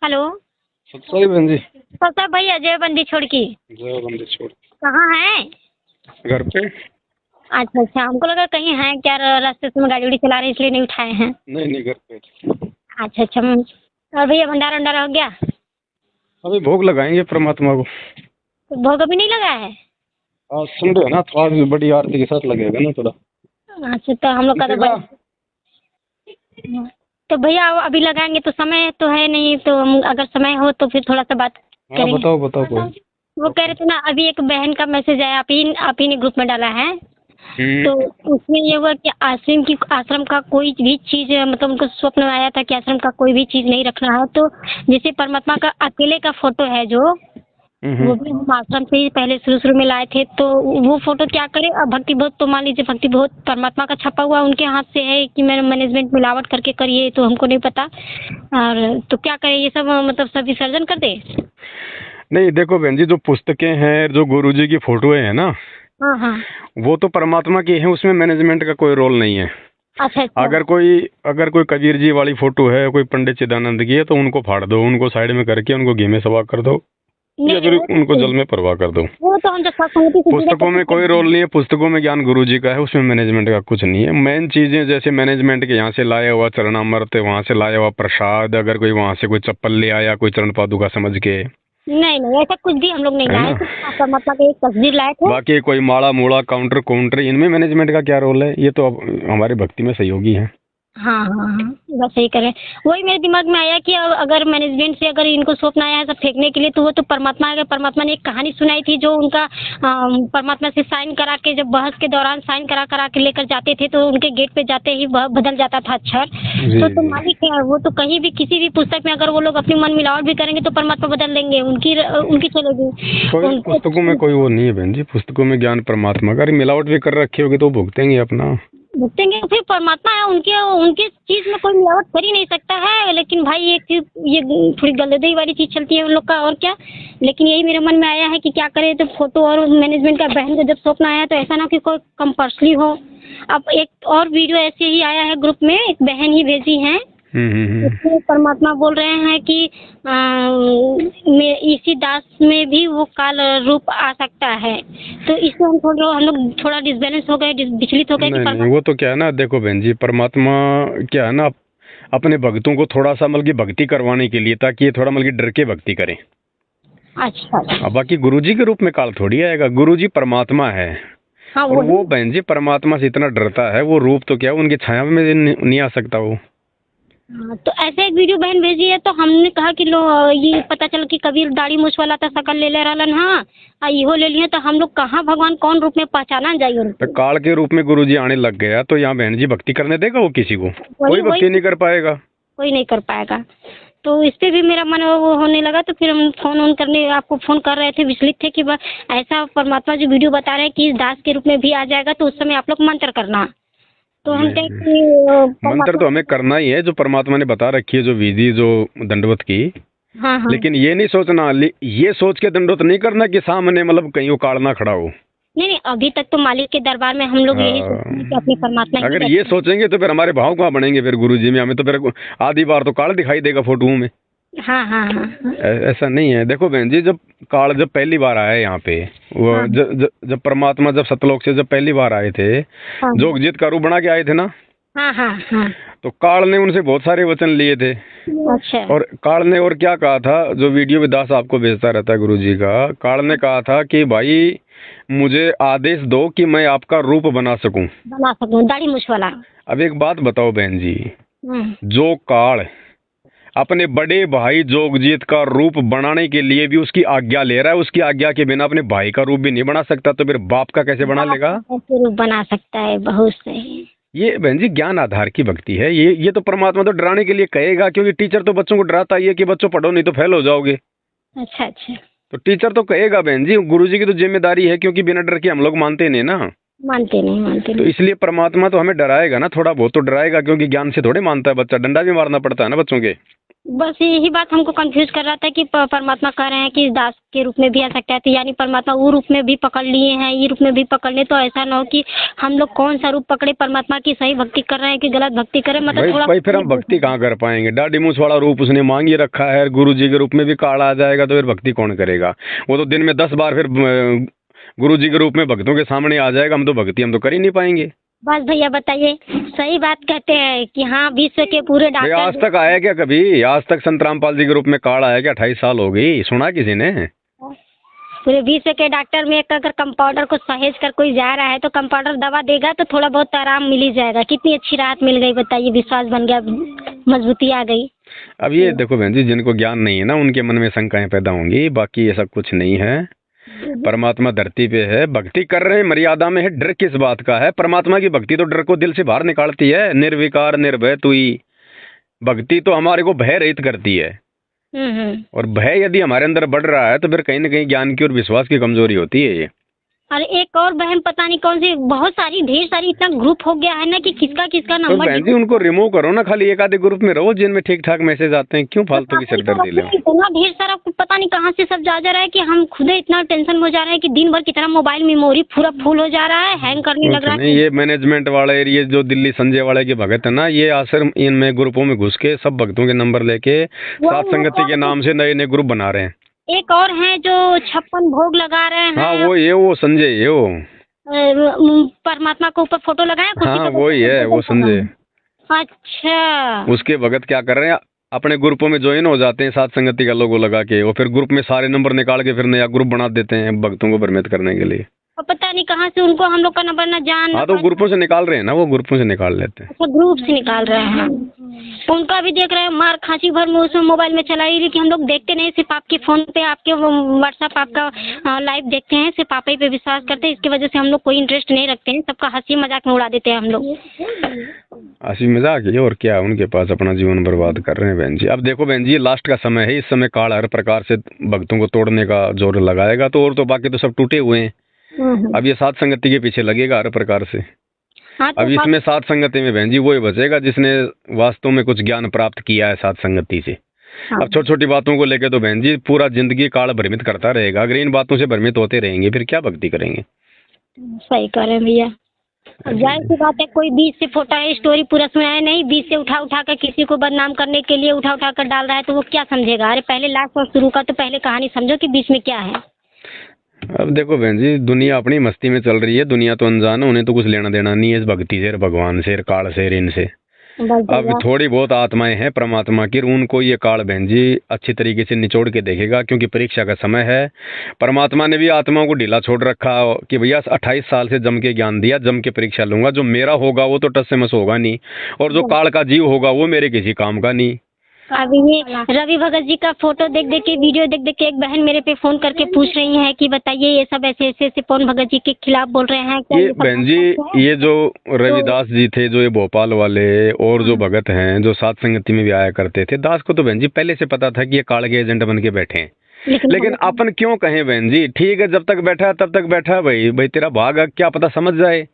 Hello. सही बहन जी। पता भाई अजय बंदी छोड़ की जय बंदे छोड़। कहाँ है? घर पे। अच्छा अच्छा, हमको लगा कहीं है क्या, रास्ते से में गाड़ी उड़ी चला रहे इसलिए नहीं उठाए हैं। नहीं नहीं, घर पे। अच्छा अच्छा। और भैया भंडारा वंडारा हो गया? अभी भोग लगाएंगे परमात्मा को। तो भोग अभी नहीं लगा है? आज संडे है ना, तो आज बड़ी आरती के साथ लगेगा ना थोड़ा। अच्छा, तो हम लोग का तो लगेगा। तो भैया अभी लगाएंगे तो समय तो है नहीं, तो अगर समय हो तो फिर थोड़ा सा बात हाँ करेंगे। बताओ बताओ कोई। वो कह रहे थे ना, अभी एक बहन का मैसेज आया, आप ही ने ग्रुप में डाला है। तो उसमें ये हुआ कि आश्रम का कोई भी चीज, मतलब उनको स्वप्न आया था कि आश्रम का कोई भी चीज नहीं रखना है। तो जैसे परमात्मा का अकेले का फोटो है जो, वो भी हम आश्रम से ही पहले शुरू शुरू में लाए थे। तो वो फोटो क्या करे, अब भक्ति बहुत, तो मान लीजिए भक्ति बहुत परमात्मा का छपा हुआ उनके हाथ से है कि मेरा मैनेजमेंट मिलावट करके करिए, तो हमको नहीं पता। और तो क्या करे, ये सब मतलब सब विसर्जन कर दे? नहीं देखो बहन जी, जो पुस्तकें हैं, जो गुरु जी की फोटो है ना, हाँ हाँ। वो तो परमात्मा की है, उसमें मैनेजमेंट का कोई रोल नहीं है। अच्छा अच्छा। अगर कोई कबीर जी वाली फोटो है, कोई पंडित चिदानंद की है, तो उनको फाड़ दो, उनको साइड में करके उनको घी में सवा कर दो, या नहीं फिर वो उनको तो जल में परवाह कर दो। वो तो हम जब सत्संगति से जुड़े पुस्तकों में कोई रोल नहीं है, पुस्तकों में ज्ञान गुरु जी का है, उसमें मैनेजमेंट का कुछ नहीं है। मेन चीजें जैसे मैनेजमेंट के यहाँ से लाया हुआ चरणामृत, वहाँ से लाया हुआ प्रसाद, अगर कोई वहाँ से कोई चप्पल ले आया कोई चरण पादुका समझ के, नहीं नहीं, ऐसा कुछ भी हम लोग नहीं है लाए ना। थे। आपका मतलब एक तस्वीर लाए थे। बाकी कोई माड़ा मूड़ा काउंटर काउंटर, इनमें मैनेजमेंट का क्या रोल है, ये तो अब हमारे भक्ति में सहयोगी है। हाँ हाँ हाँ, बस सही करें। वही मेरे दिमाग में आया कि अगर मैनेजमेंट से अगर इनको स्वप्न आया है सब फेंकने के लिए, तो वो तो परमात्मा है। परमात्मा ने एक कहानी सुनाई थी जो उनका परमात्मा से साइन करा के, जब बहस के दौरान साइन करा करा के लेकर जाते थे, तो उनके गेट पे जाते ही बदल जाता था अक्षर। तो मालिक है वो, तो कहीं भी किसी भी पुस्तक में अगर वो लोग अपनी मन मिलावट भी करेंगे तो परमात्मा बदल देंगे, उनकी चलेगी। कोई पुस्तकों में कोई वो नहीं है बहन जी, पुस्तकों में ज्ञान परमात्मा का। अगर मिलावट भी कर रखी होगी तो वो भुगतेंगे अपना। भुगतेंगे, फिर परमात्मा है, उनके उनके चीज में कोई मिलावट कर ही नहीं सकता है। लेकिन भाई एक चीज, ये थोड़ी गलदई वाली चीज चलती है उन लोग का, और क्या। लेकिन यही मेरे मन में आया है कि क्या करें, तो फोटो और मैनेजमेंट का बहन का जब स्वप्न आया, तो ऐसा ना कि कोई कंपल्सरी हो। अब एक और वीडियो ऐसे ही आया है ग्रुप में, एक बहन ही भेजी है। इसमें परमात्मा बोल रहे हैं कि इसी दास में भी वो काल रूप आ सकता है। तो इससे हम लोग थोड़ा डिसबैलेंस हो गए, विचलित हो गए कि नहीं नहीं, वो तो क्या है ना, देखो बहन जी, परमात्मा क्या है ना, अपने भक्तों को थोड़ा सा मतलब की भक्ति करवाने के लिए, ताकि ये थोड़ा मतलब की डर के भक्ति करें। अच्छा। अब बाकी गुरुजी के रूप में काल थोड़ी आएगा, गुरुजी परमात्मा है। हाँ और वो बहन जी परमात्मा से इतना डरता है, वो रूप तो क्या, उनकी छाया में नहीं आ सकता वो। हाँ, तो ऐसे एक वीडियो बहन भेजी है, तो हमने कहा कि लो, ये पता चला कि कबीर दाढ़ी मूछ वाला था, शकल ले ले रहलन। हाँ, इहो ले लिए, तो हम लोग कहाँ भगवान कौन रूप में पहचाना जाइए। तो काल के रूप में गुरुजी आने लग गया, तो यहाँ बहन जी भक्ति करने देगा वो किसी को? कोई भक्ति नहीं कर पाएगा, कोई नहीं कर पाएगा। तो इस पे भी मेरा मन वो होने लगा, तो फिर हम फोन ऑन करने आपको फोन कर रहे थे, विचलित थे कि ऐसा परमात्मा जो वीडियो बता रहे हैं कि इस दास के रूप में भी आ जाएगा, तो उस समय आप लोग मंत्र करना। तो हम कहें कि मंत्र तो हमें करना ही है, जो परमात्मा ने बता रखी है, जो विधि जो दंडवत की। हाँ हाँ। लेकिन ये नहीं सोचना, ये सोच के दंडवत नहीं करना कि सामने मतलब कहीं वो काल ना खड़ा हो। नहीं नहीं, अभी तक तो मालिक के दरबार में हम लोग यही सोचते हैं कि अपने परमात्मा ही अगर ये सोचेंगे तो फिर हमारे भाव कहाँ बनेंगे फिर गुरु जी में? हमें तो फिर आधी बार तो काल दिखाई देगा फोटो में। हाँ हाँ हाँ। ऐसा नहीं है। देखो बहन जी, जब पहली बार आया यहाँ पे, वो हाँ। जब परमात्मा जब सतलोक से जब पहली बार आए थे, हाँ। जोगजीत का रूप बना के आए थे ना, हाँ हाँ हाँ। तो काल ने उनसे बहुत सारे वचन लिए थे। अच्छा। और काल ने और क्या कहा था, जो वीडियो में दास आपको भेजता रहता है गुरु जी का, काल ने कहा था कि भाई मुझे आदेश दो कि मैं आपका रूप बना सकूं, दाढ़ी मूछ वाला। अब एक बात बताओ बहन जी, जो काल अपने बड़े भाई जोगजीत का रूप बनाने के लिए भी उसकी आज्ञा ले रहा है, उसकी आज्ञा के बिना अपने भाई का रूप भी नहीं बना सकता, तो फिर बाप का कैसे बना लेगा? कैसे रूप बना सकता है? बहुत सही। ये बहन जी ज्ञान आधार की भक्ति है। ये तो परमात्मा तो डराने के लिए कहेगा, क्योंकि टीचर तो बच्चों को डराता ही है कि बच्चों पढ़ो नहीं तो फेल हो जाओगे। अच्छा अच्छा। तो टीचर तो कहेगा बहन जी, गुरु जी की तो जिम्मेदारी है, क्योंकि बिना डर के हम लोग मानते नहीं ना। मानते नहीं। तो इसलिए परमात्मा तो हमें डराएगा ना, थोड़ा बहुत तो डराएगा, क्योंकि ज्ञान से थोड़े मानता है बच्चा, डंडा भी मारना पड़ता है ना बच्चों के। बस यही बात हमको कंफ्यूज कर रहा था कि परमात्मा कह रहे हैं कि दास के रूप में भी आ सकता है, तो यानी परमात्मा वो रूप में भी पकड़ लिए हैं, ये रूप में भी पकड़ ले, तो ऐसा ना हो कि हम लोग कौन सा रूप पकड़े, परमात्मा की सही भक्ति कर रहे हैं कि गलत भक्ति करें, मतलब थोड़ा भाई फिर हम भक्ति कहाँ कर पाएंगे? डाडी मूछ वाला रूप उसने मांग ही रखा है, गुरु जी के रूप में भी काल आ जाएगा तो फिर भक्ति कौन करेगा? वो तो दिन में 10 बार फिर गुरु जी के रूप में भक्तों के सामने आ जाएगा, हम तो भक्ति हम तो कर ही नहीं पाएंगे। बस भैया बताइए, सही बात कहते हैं कि हाँ विश्व के पूरे भाई डॉक्टर आज तक आया क्या कभी? आज तक संत रामपाल जी के रूप में काल आया क्या? 28 साल हो गई, सुना किसी ने? पूरे विश्व के डॉक्टर में अगर कंपाउंडर को सहेज कर कोई जा रहा है तो कंपाउंडर दवा देगा तो थोड़ा बहुत आराम मिल ही जाएगा। कितनी अच्छी राहत मिल गई बताइए, विश्वास बन गया, मजबूती आ गई। अब ये देखो बहन जी, जिनको ज्ञान नहीं है ना उनके मन में शंकाएं पैदा होंगी, बाकी ऐसा कुछ नहीं है। परमात्मा धरती पे है, भक्ति कर रहे हैं, मर्यादा में है, डर किस बात का है? परमात्मा की भक्ति तो डर को दिल से बाहर निकालती है। निर्विकार निर्भय तुई भक्ति तो हमारे को भय रहित करती है। और भय यदि हमारे अंदर बढ़ रहा है तो फिर कहीं ना कहीं ज्ञान की और विश्वास की कमजोरी होती है ये। अरे एक और बहन पता नहीं कौन सी, बहुत सारी ढेर सारी इतना ग्रुप हो गया है ना कि किसका किसका तो नंबर। बहन जी उनको रिमूव करो ना, खाली एक आधे ग्रुप में रहो जिनमें ठीक ठाक मैसेज आते हैं, क्यों फालतू की सिरदर्दी ले? इतना ढेर सारा पता नहीं कहाँ से सब जा रहा है कि हम खुद इतना टेंशन हो जा रहे हैं कि दिन भर कितना मोबाइल मेमोरी पूरा फुल हो जा रहा है, हैंग करने लग रहा है। ये मैनेजमेंट वाले, ये जो दिल्ली संजय वाले के भगत है ना, ये आश्रम इनमें ग्रुपों में घुस के सब भक्तों के नंबर लेके सात संगति के नाम से नए नए ग्रुप बना रहे हैं। एक और हैं जो 56 भोग लगा रहे हैं। हाँ वो संजय, ये वो परमात्मा के ऊपर फोटो लगाया। हाँ वही है, वो संजय। अच्छा, उसके भगत क्या कर रहे हैं, अपने ग्रुपों में ज्वाइन हो जाते हैं सात संगति का लोगो लगा के, और फिर ग्रुप में सारे नंबर निकाल के फिर नया ग्रुप बना देते हैं भक्तों को भ्रमित करने के लिए। और पता नहीं कहाँ से उनको हम लोग का नंबर न जान। हाँ तो ग्रुपों से निकाल रहे हैं ना, वो ग्रुपों से निकाल लेते हैं। अच्छा, ग्रुप से निकाल रहे हैं। उनका भी देख रहे हैं, मार खांसी भर में उसमें मोबाइल में चला रही कि हम लोग देखते नहीं, सिर्फ आपके फोन पे, आपके व्हाट्सएप, आपका लाइव देखते हैं, सिर्फ आप ही पे विश्वास करते हैं। इसकी वजह से हम लोग कोई इंटरेस्ट नहीं रखते हैं, सबका हंसी मजाक में उड़ा देते हैं हम लोग। हंसी मजाक है और क्या, उनके पास अपना जीवन बर्बाद कर रहे हैं बहन जी। अब देखो बहन जी, लास्ट का समय है, इस समय काल हर प्रकार से भक्तों को तोड़ने का जोर लगाएगा, तो और तो बाकी तो सब टूटे हुए हैं। अब ये सात संगति के पीछे लगेगा हर प्रकार से। हाँ, तो अब इसमें सात संगति में बहन जी वही बचेगा जिसने वास्तव में कुछ ज्ञान प्राप्त किया है सात संगति से। हाँ। अब छोटी छोटी बातों को लेकर तो बहन जी पूरा जिंदगी काल भ्रमित करता रहेगा। अगर इन बातों से भ्रमित होते रहेंगे फिर क्या भक्ति करेंगे? सही कह रहे हैं भैया। जाहिर सी बात है, कोई बीच से फोटा है, स्टोरी पूरा सुनाया नहीं, बीच से उठा उठा कर किसी को बदनाम करने के लिए उठा उठा कर डाल रहा है, तो वो क्या समझेगा? अरे पहले लास्ट और शुरू का तो पहले कहानी समझो कि बीच में क्या है। अब देखो बहन जी, दुनिया अपनी मस्ती में चल रही है, दुनिया तो अनजान है, उन्हें तो कुछ लेना देना नहीं है इस भक्ति से, भगवान से, काल से, इनसे। अब थोड़ी बहुत आत्माएं हैं परमात्मा की, उनको ये काल बहन जी अच्छी तरीके से निचोड़ के देखेगा, क्योंकि परीक्षा का समय है। परमात्मा ने भी आत्माओं को ढीला छोड़ रखा कि भैया 28 साल से जम के ज्ञान दिया, जम के परीक्षा लूंगा, जो मेरा होगा वो तो टस से मस होगा नहीं, और जो काल का जीव होगा वो मेरे किसी काम का नहीं। अभी ये रवि भगत जी का फोटो देख देख के, वीडियो देख देख के एक बहन मेरे पे फोन करके पूछ रही है कि बताइए ये सब ऐसे ऐसे ऐसे पवन भगत जी के खिलाफ बोल रहे हैं। ये बहन जी, ये जो रविदास जी थे, जो ये भोपाल वाले और जो भगत हैं जो सात संगति में भी आया करते थे, दास को तो बहन जी पहले से पता था कि ये काल के एजेंट बन के बैठे हैं। लेकिन अपन क्यों कहें बहन जी, ठीक है जब तक बैठा तब तक बैठा, भाई तेरा भाग क्या पता समझ जाए,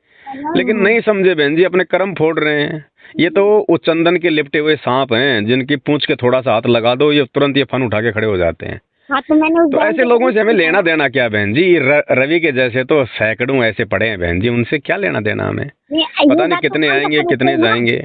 लेकिन नहीं समझे बहन जी, अपने कर्म फोड़ रहे हैं। ये तो उस चंदन के लिपटे हुए सांप हैं जिनकी पूंछ के थोड़ा सा हाथ लगा दो, ये तुरंत ये फन उठा के खड़े हो जाते हैं। हाँ, तो ऐसे लोगों से हमें लेना देना क्या बहन जी? रवि के जैसे तो सैकड़ों ऐसे पड़े हैं बहन जी, उनसे क्या लेना देना हमें? पता नहीं कितने आएंगे कितने जाएंगे।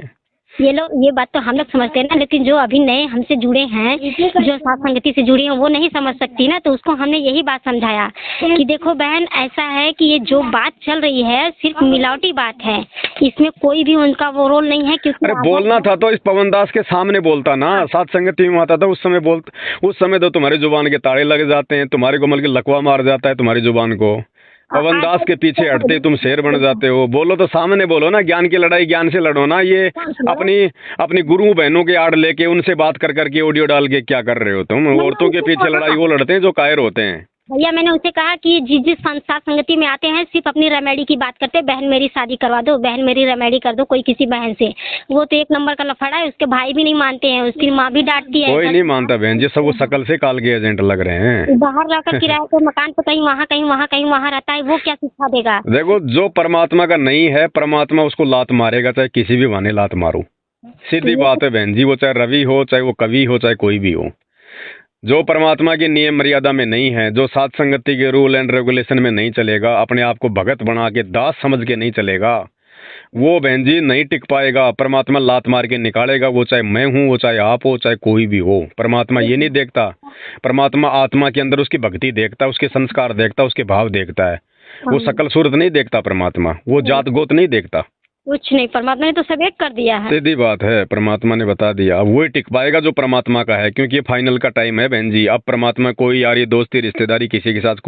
ये बात तो हम लोग समझते हैं ना, लेकिन जो अभी नए हमसे जुड़े हैं, जो साथ संगति से जुड़े हैं, वो नहीं समझ सकती ना, तो उसको हमने यही बात समझाया कि देखो बहन, ऐसा है कि ये जो बात चल रही है सिर्फ मिलावटी बात है, इसमें कोई भी उनका वो रोल नहीं है। क्योंकि अरे बोलना था तो इस पवन दास के सामने बोलता ना, साथ संगति में आता था उस समय तो तुम्हारी जुबान के ताड़े लग जाते हैं, तुम्हारे को मतलब लकवा मार जाता है तुम्हारी जुबान को। पवन दास के पीछे हटते तुम शेर बन जाते हो। बोलो तो सामने बोलो ना, ज्ञान की लड़ाई ज्ञान से लड़ो ना। ये अपनी गुरु बहनों के आड़ लेके उनसे बात कर करके ऑडियो डाल के क्या कर रहे हो तुम? औरतों के पीछे लड़ाई वो लड़ते हैं जो कायर होते हैं। भैया मैंने उसे कहा कि जिस साथ संगति में आते हैं सिर्फ अपनी रेमेडी की बात करते हैं, बहन मेरी शादी करवा दो, बहन मेरी रेमेडी कर दो कोई किसी बहन से। वो तो एक नंबर का लफड़ा है, उसके भाई भी नहीं मानते हैं, उसकी माँ भी डांटती है। कोई नहीं मानता बहन जी, सब वो शकल से काल के एजेंट लग रहे हैं। बाहर रहकर किराए के मकान पे कहीं वहाँ कहीं वहाँ कहीं वहाँ रहता है, वो क्या शिक्षा देगा? देखो जो परमात्मा का नहीं है, परमात्मा उसको लात मारेगा, चाहे किसी भी बहाने लात मारो। सीधी बात है बहन जी, वो चाहे रवि हो, चाहे वो कवि हो, चाहे कोई भी हो, जो परमात्मा की नियम मर्यादा में नहीं है, जो सात संगति के रूल एंड रेगुलेशन में नहीं चलेगा, अपने आप को भगत बना के दास समझ के नहीं चलेगा, वो बहन जी नहीं टिक पाएगा। परमात्मा लात मार के निकालेगा, वो चाहे मैं हूँ, वो चाहे आप हो, चाहे कोई भी हो। परमात्मा ये नहीं देखता, परमात्मा आत्मा के अंदर उसकी भक्ति देखता है, उसके संस्कार देखता है, उसके भाव देखता है। वो शकल सूरत नहीं देखता परमात्मा, वो जात गोत नहीं देखता, कुछ नहीं। परमात्मा ने तो सब एक कर दिया है। सीधी बात है, परमात्मा ने बता दिया। अब वही टिक पाएगा जो परमात्मा का है, क्योंकि ये फाइनल का टाइम है बहन जी। अब परमात्मा कोई यारी दोस्ती रिश्तेदारी किसी के साथ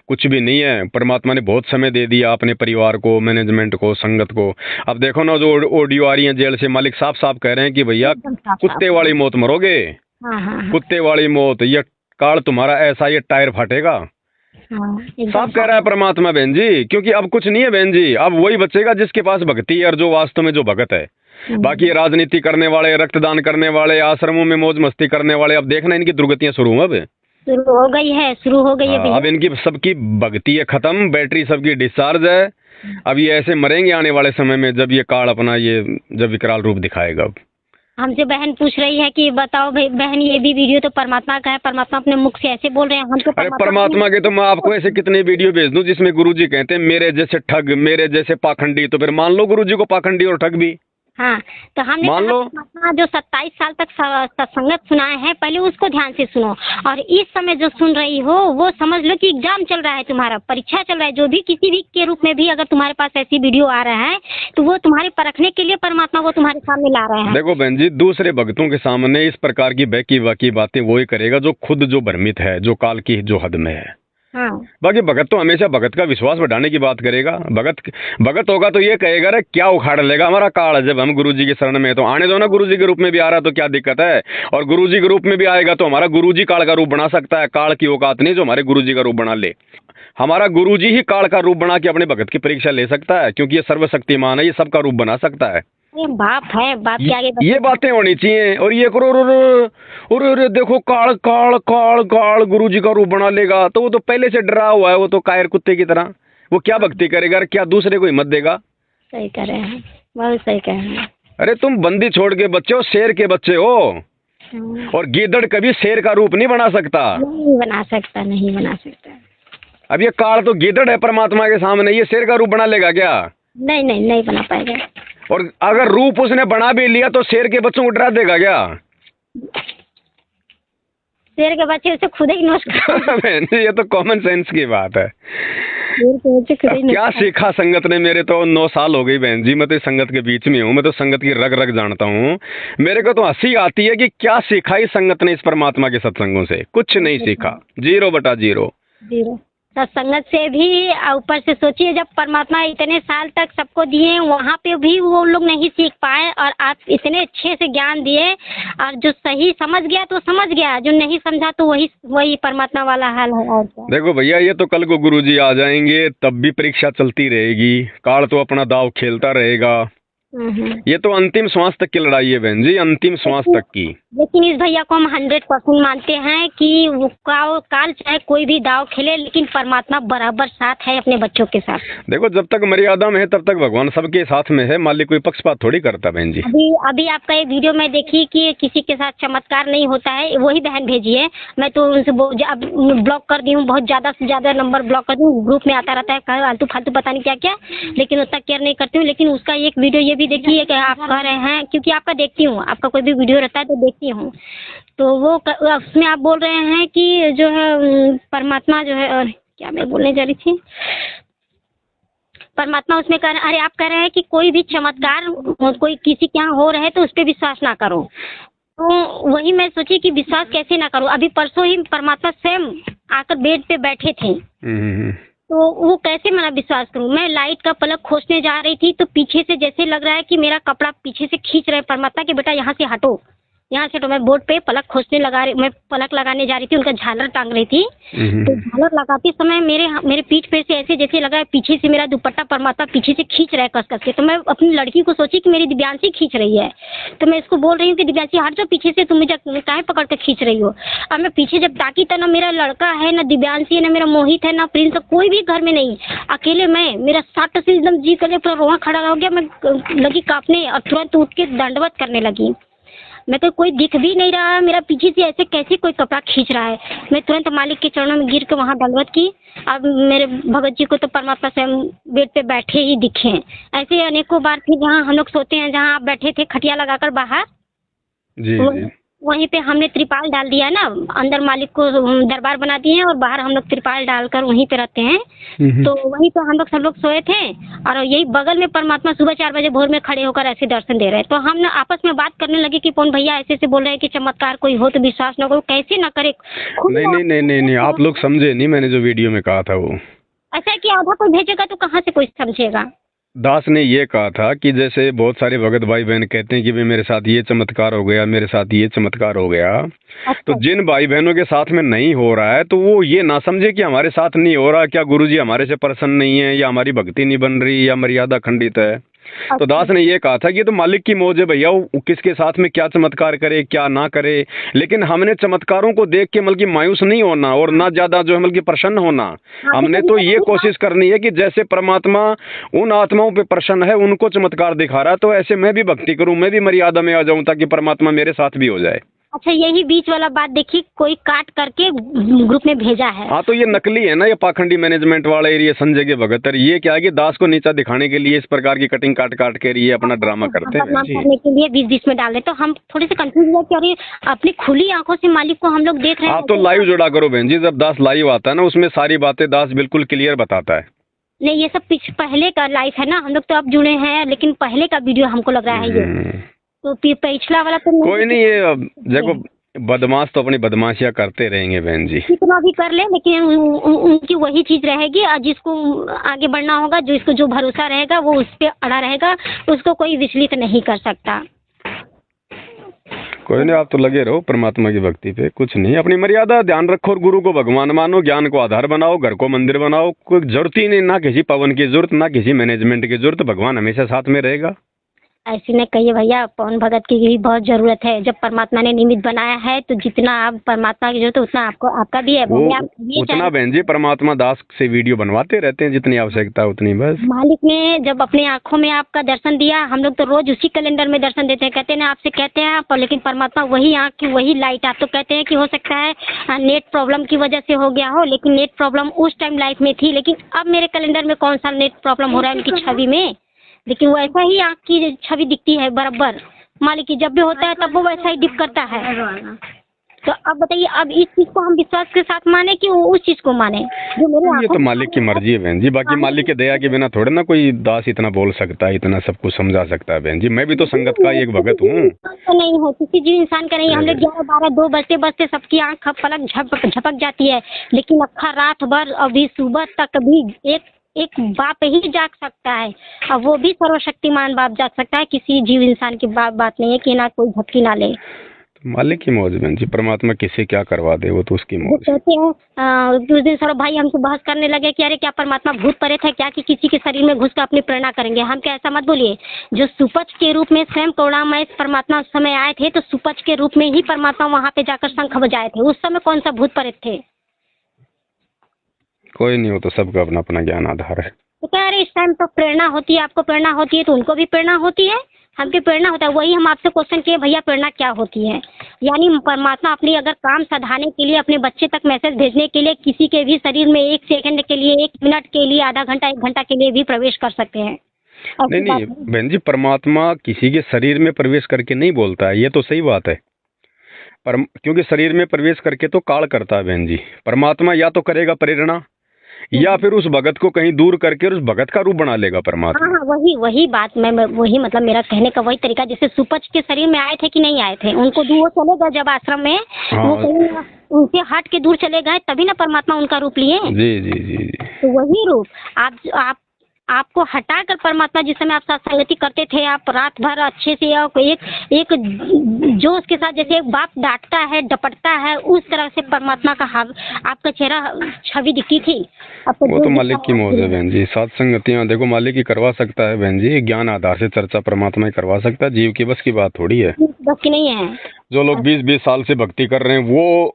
कुछ भी नहीं है। परमात्मा ने बहुत समय दे दिया अपने परिवार को, मैनेजमेंट को, संगत को। अब देखो ना, जो ऑडियो आ रही है जेल से, मालिक साफ साफ कह रहे हैं कि भैया कुत्ते वाली मौत मरोगे। हाँ। कुत्ते वाली मौत, ये काल तुम्हारा ऐसा, ये टायर फटेगा। साफ कह रहा है परमात्मा बहन जी, क्योंकि अब कुछ नहीं है बहन जी। अब वही बचेगा जिसके पास भक्ति है और जो वास्तव में जो भगत है। बाकी राजनीति करने वाले, रक्तदान करने वाले, आश्रमों में मौज मस्ती करने वाले, अब देखना इनकी दुर्गतियां शुरू हुई। अब शुरू हो गई है, शुरू हो गई है। अब इनकी सबकी भक्ति है खत्म, बैटरी सबकी डिस्चार्ज है। अब ये ऐसे मरेंगे आने वाले समय में, जब ये काल अपना ये जब विकराल रूप दिखाएगा। अब हमसे बहन पूछ रही है कि बताओ बहन, ये भी वीडियो तो परमात्मा का है, परमात्मा अपने मुख से ऐसे बोल रहे हैं। हम तो अरे परमात्मा के तो मैं आपको ऐसे कितने वीडियो भेज दूं जिसमें गुरुजी कहते हैं मेरे जैसे ठग, मेरे जैसे पाखंडी। तो फिर मान लो गुरुजी को पाखंडी और ठग भी। हाँ, तो हमने मान लो जो 27 साल तक सत्संगत सुनाए हैं, पहले उसको ध्यान से सुनो। और इस समय जो सुन रही हो वो समझ लो कि एग्जाम चल रहा है, तुम्हारा परीक्षा चल रहा है। जो भी किसी भी के रूप में भी अगर तुम्हारे पास ऐसी वीडियो आ रहा है तो वो तुम्हारे परखने के लिए परमात्मा को तुम्हारे सामने ला रहे हैं। देखो बहन जी, दूसरे भक्तों के सामने इस प्रकार की बैकी बाकी बातें वही करेगा जो खुद जो भ्रमित है, जो काल की जो हद में है। हाँ। बाकी भगत तो हमेशा भगत का विश्वास बढ़ाने की बात करेगा। भगत होगा तो ये कहेगा रे क्या उखाड़ लेगा हमारा काल, जब हम गुरुजी की शरण में। तो आने दो ना, गुरुजी के रूप में भी आ रहा तो क्या दिक्कत है। और गुरुजी के रूप में भी आएगा तो हमारा गुरुजी काल का रूप बना सकता है। काल की औकात नहीं जो हमारे गुरुजी का रूप बना ले। हमारा गुरुजी ही काल का रूप बना के अपने भगत की परीक्षा ले सकता है, क्योंकि ये सर्वशक्तिमान है, ये सबका रूप बना सकता है। बाप है, बाप के आगे ये बातें होनी चाहिए। और ये करो और देखो काल काल काल काल गुरुजी का रूप बना लेगा, तो वो तो पहले से डरा हुआ है, वो तो कायर कुत्ते की तरह। वो क्या भक्ति करेगा, क्या दूसरे को हिम्मत देगा। सही कह रहे हैं, बहुत सही कह रहे हैं। अरे तुम बंदी छोड़ के बच्चे हो, शेर के बच्चे हो। और गीदड़ कभी शेर का रूप नहीं बना सकता, नहीं बना सकता, नहीं बना सकता। अब ये काल तो गीदड़ है परमात्मा के सामने, ये शेर का रूप बना लेगा क्या? नहीं नहीं, नहीं बना पाएगा। और अगर रूप उसने बना भी लिया तो शेर के बच्चों को डरा देगा क्या? शेर के बच्चे उसे खुद ही नष्ट ये तो कॉमन सेंस की बात है। क्या सीखा संगत ने। मेरे तो 9 साल हो गई बहन जी, मैं तो संगत के बीच में हूँ, मैं तो संगत की रग रग जानता हूँ। मेरे को तो हंसी आती है कि क्या सीखा इस संगत ने इस परमात्मा के सत्संगों से। कुछ नहीं सीखा, 0/0। सत्संगत से भी ऊपर से सोचिए, जब परमात्मा इतने साल तक सबको दिए, वहाँ पे भी वो लोग नहीं सीख पाए, और आप इतने अच्छे से ज्ञान दिए। और जो सही समझ गया तो समझ गया, जो नहीं समझा तो वही परमात्मा वाला हाल है। और क्या। देखो भैया, ये तो कल को गुरुजी आ जाएंगे, तब भी परीक्षा चलती रहेगी। काल तो अपना दाव खेलता रहेगा। ये तो अंतिम श्वास तक की लड़ाई है बहन जी, अंतिम श्वास तक की। लेकिन इस भैया को हम 100% मानते हैं कि वो काल चाहे कोई भी दाव खेले, लेकिन परमात्मा बराबर साथ है अपने बच्चों के साथ। देखो, जब तक मर्यादा में है तब तक भगवान सबके साथ में है। मालिक कोई पक्षपात थोड़ी करता बहन जी। अभी आपका एक वीडियो में देखी कि किसी के साथ चमत्कार नहीं होता है, वही बहन भेजी है। मैं तो उनसे ब्लॉक कर दी हूँ, बहुत ज़्यादा से ज़्यादा नंबर ब्लॉक कर दूँ। ग्रुप में आता रहता है फालतू फालतू पता नहीं क्या क्या, लेकिन उतना केयर नहीं करती हूँ। लेकिन उसका एक वीडियो ये भी देखी है कि आप कह रहे हैं, क्योंकि आपका देखती हूँ, आपका कोई भी वीडियो रहता है तो देखती हूँ, तो वो उसमें आप बोल रहे हैं कि जो है परमात्मा जो है, और क्या मैं बोलने जा रही थी, परमात्मा उसमें कह रहे, अरे आप कह रहे हैं कि कोई भी चमत्कार कोई किसी के यहाँ हो रहे हैं तो उस पर विश्वास ना करो। तो वही मैं सोची कि विश्वास कैसे ना करूँ। अभी परसों ही परमात्मा स्वयं आकर बेड पे बैठे थे, तो वो कैसे मैं विश्वास करूं। मैं लाइट का पलक खोजने जा रही थी तो पीछे से जैसे लग रहा है कि मेरा कपड़ा पीछे से खींच रहे परमात्मा कि बेटा यहाँ से हटो, यहाँ से तो मैं बोर्ड पे मैं पलक लगाने जा रही थी, उनका झालर टांग रही थी। तो झालर लगाते समय मेरे पीठ पे से ऐसे जैसे लगा पीछे से मेरा दुपट्टा परमात्मा पीछे से खींच रहा है कस कस के। तो मैं अपनी लड़की को सोची कि मेरी दिव्यांशी खींच रही है, तो मैं इसको बोल रही हूँ कि दिव्यांशी हट जाओ पीछे से, तुम मुझे काहे पकड़ के खींच रही हो। अब मैं पीछे जब ताकी तो ना मेरा लड़का है, ना दिव्यांशी है, ना मेरा मोहित है, ना प्रिंस, कोई भी घर में नहीं, अकेले मैं। मेरा साट से एकदम जी कर पूरा रोआ खड़ा हो गया। मैं लगी कांपने और तुरंत उठ के दंडवत करने लगी। मैं तो कोई दिख भी नहीं रहा है, मेरा पीछे से ऐसे कैसे कोई कपड़ा खींच रहा है। मैं तुरंत मालिक के चरणों में गिर के वहाँ दंडवत की। अब मेरे भगत जी को तो परमात्मा स्वयं बेड पे बैठे ही दिखे। ऐसे अनेकों बार फिर जहाँ हम लोग सोते हैं, जहाँ आप बैठे थे खटिया लगाकर बाहर, जी। वहीं पे हमने त्रिपाल डाल दिया ना, अंदर मालिक को दरबार बना दिए हैं और बाहर हम लोग त्रिपाल डालकर वहीं पे रहते हैं। तो वहीं पे हम लोग सब लोग सोए थे और यही बगल में परमात्मा सुबह 4 बजे भोर में खड़े होकर ऐसे दर्शन दे रहे हैं। तो हम ना आपस में बात करने लगे कि पवन भैया ऐसे बोल रहे हैं कि चमत्कार कोई हो तो विश्वास न करो, कैसे न करे। नहीं, आप लोग समझे नहीं, मैंने जो वीडियो में कहा था वो ऐसा है कि आधा कोई भेजेगा तो कहाँ से कोई समझेगा। दास ने ये कहा था कि जैसे बहुत सारे भगत भाई बहन कहते हैं कि भाई मेरे साथ ये चमत्कार हो गया, मेरे साथ ये चमत्कार हो गया। तो जिन भाई बहनों के साथ में नहीं हो रहा है तो वो ये ना समझे कि हमारे साथ नहीं हो रहा, क्या गुरुजी हमारे से प्रसन्न नहीं है, या हमारी भक्ति नहीं बन रही, या मर्यादा खंडित है। तो दास ने ये कहा था कि ये तो मालिक की मौज है भैया, वो किसके साथ में क्या चमत्कार करे क्या ना करे। लेकिन हमने चमत्कारों को देख के मतलब मायूस नहीं होना और ना ज्यादा जो है मतलब प्रसन्न होना। हमने तो ये कोशिश करनी है कि जैसे परमात्मा उन आत्माओं पे प्रसन्न है, उनको चमत्कार दिखा रहा है, तो ऐसे मैं भी भक्ति करूं, मैं भी मर्यादा में आ जाऊं ताकि परमात्मा मेरे साथ भी हो जाए। अच्छा, यही बीच वाला बात देखिए, कोई काट करके ग्रुप में भेजा है। हाँ, तो ये नकली है ना, ये पाखंडी मैनेजमेंट वाला एरिया संजय के भगत। ये क्या है कि दास को नीचा दिखाने के लिए इस प्रकार की कटिंग काट के ये अपना ड्रामा करते हैं करने के लिए 20-20 में डाल रहे। तो हम थोड़े से कंफ्यूज हुए कि अरे अपनी खुली आंखों से मालिक को हम लोग देख रहे हैं। आप तो लाइव जोड़ा करो बहन जी, जब दास लाइव आता है ना उसमें सारी बातें दास बिल्कुल क्लियर बताता है। नहीं, ये सब पहले का लाइव है ना, हम लोग तो अब जुड़े हैं, लेकिन पहले का वीडियो हमको लग रहा है ये। तो पिछला वाला तो कोई नहीं, ये देखो बदमाश तो अपनी बदमाशियां करते रहेंगे बहन जी, कितना भी कर ले, लेकिन उनकी वही चीज रहेगी। और जिसको आगे बढ़ना होगा, जो इसको जो भरोसा रहेगा वो उस पर अड़ा रहेगा, उसको कोई विचलित नहीं कर सकता। कोई नहीं, आप तो लगे रहो परमात्मा की भक्ति पे, कुछ नहीं, अपनी मर्यादा ध्यान रखो और गुरु को भगवान मानो, ज्ञान को आधार बनाओ, घर को मंदिर बनाओ। कोई जरूरत ही नहीं, ना किसी पवन की जरूरत, ना किसी मैनेजमेंट की जरूरत, भगवान हमेशा साथ में रहेगा। ऐसे न कहिए भैया, पवन भगत की भी बहुत जरूरत है। जब परमात्मा ने निमित्त बनाया है तो जितना आप परमात्मा की जरूरत है उतना आपको आपका भी है। उतना बहन जी परमात्मा दास से वीडियो बनवाते रहते हैं, जितनी आवश्यकता उतनी बस। मालिक ने जब अपने आंखों में आपका दर्शन दिया, हम लोग तो रोज उसी कैलेंडर में दर्शन देते हैं, कहते हैं ना आपसे कहते हैं आप, लेकिन परमात्मा वही आंख की वही लाइट। आप तो कहते हैं कि हो सकता है नेट प्रॉब्लम की वजह से हो गया हो, लेकिन नेट प्रॉब्लम उस टाइम लाइफ में थी, लेकिन अब मेरे कैलेंडर में कौन सा नेट प्रॉब्लम हो रहा है उनकी छवि में। लेकिन वो ऐसा ही आँख की छवि दिखती है बराबर। मालिक की जब भी होता है तब वो वैसा ही डिप करता है। तो अब बताइए, अब इस चीज को हम विश्वास के साथ माने कि वो उस चीज को माने जो मेरे। ये तो मालिक की मर्जी है बहन जी, बाकी मालिक के दया के बिना थोड़े ना कोई दास इतना बोल सकता है, इतना सब कुछ समझा सकता है बहन जी। मैं भी तो संगत का एक भगत हूँ। तो नहीं है किसी जीव इंसान का नहीं। हम लोग 11-12-2 बजते सबकी आँख पलक झपक जाती है, लेकिन अक्खा रात भर अभी सुबह तक भी एक बाप ही जाग सकता है, और वो भी सर्वशक्तिमान बाप जाग सकता है। किसी जीव इंसान की बात नहीं है कि ना कोई झपकी ना ले। तो मालिक की मौज बहन जी, परमात्मा किसे क्या करवा दे वो तो उसकी मौज। कहते हैं उस दिन सौरभ भाई हमसे बहस करने लगे कि अरे क्या परमात्मा भूत प्रेत है क्या कि किसी के शरीर में घुस कर अपनी प्रेरणा करेंगे। हम क्या, ऐसा मत बोलिए। जो सुपच के रूप में स्वयं करुणामय परमात्मा उस समय आए थे, तो सुपच के रूप में ही परमात्मा वहाँ पे जाकर शंख बजाए थे। उस समय कौन सा भूत प्रेत थे? कोई नहीं, हो तो सबका अपना अपना ज्ञान आधार है। तो कह रहे इस टाइम तो प्रेरणा होती है, आपको प्रेरणा होती है तो उनको भी प्रेरणा होती है, हमकी प्रेरणा होता है। वही हम आपसे क्वेश्चन किए, भैया प्रेरणा क्या होती है? यानी परमात्मा अपनी अगर काम सधाने के लिए, अपने बच्चे तक मैसेज भेजने के लिए, किसी के भी शरीर में 1 सेकंड के लिए, 1 मिनट के लिए, आधा घंटा 1 घंटा के लिए भी प्रवेश कर सकते हैं। नहीं बहन जी, परमात्मा किसी के शरीर में प्रवेश करके नहीं बोलता है, ये तो सही बात है। पर क्योंकि शरीर में प्रवेश करके तो काल करता है बहन जी। परमात्मा या तो करेगा प्रेरणा, या फिर उस भगत को कहीं दूर करके उस भगत का रूप बना लेगा परमात्मा। हाँ, वही बात मैं वही मतलब मेरा कहने का वही तरीका। जैसे सुपच के शरीर में आए थे कि नहीं आए थे, उनको दूर चले गए जब आश्रम में। वो कहीं उनसे हट के दूर चले गए, तभी ना परमात्मा उनका रूप लिए। जी जी जी जी। तो वही रूप आप आपको हटाकर परमात्मा, जिस समय आप सत्संगति करते थे, आप रात भर अच्छे से एक जोश के साथ, जैसे एक बाप डांटता है, डपटता है, उस तरह से परमात्मा का आपका चेहरा छवि दिखती थी। वो तो मालिक की मौज है बहन जी। सत्संगतियाँ देखो मालिक ही करवा सकता है बहन जी, ज्ञान आधार से चर्चा परमात्मा ही करवा सकता है, जीव की बस की बात थोड़ी है। बस की नहीं है। जो लोग 20-20 साल से भक्ति कर रहे हैं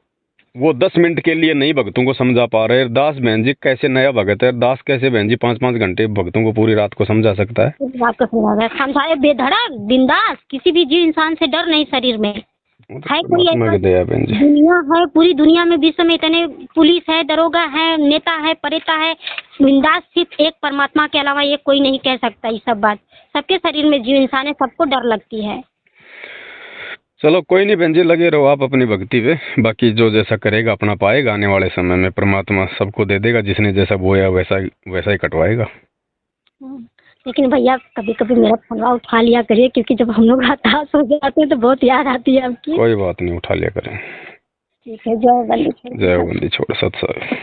वो 10 मिनट के लिए नहीं भक्तों को समझा पा रहे। दास बहन जी कैसे नया भगत है, दास कैसे बहन जी 5-5 घंटे भक्तों को पूरी रात को समझा सकता है। रात को समझाए बेधड़क बिंदास, किसी भी जीव इंसान से डर नहीं शरीर में है। कोई ऐसा दुनिया है, पूरी दुनिया में विश्व में इतने पुलिस है, दरोगा है, नेता है, परेता है, बिंदास सिर्फ एक परमात्मा के अलावा एक कोई नहीं कह सकता ये सब बात। सबके शरीर में जीव इंसान है, सबको डर लगती है। चलो कोई नहीं बहन जी, लगे रहो आप अपनी भक्ति पे, बाकी जो जैसा करेगा अपना पाएगा। आने वाले समय में परमात्मा सबको दे देगा, जिसने जैसा बोया वैसा ही कटवाएगा। लेकिन भैया कभी कभी मेरा फोन उठा लिया करिए, क्योंकि जब हम लोग हताश हो जाते हैं तो बहुत याद आती है आपकी। कोई बात नहीं, उठा लिया करें। ठीक है। जय वंदे छोड़ सत्संग।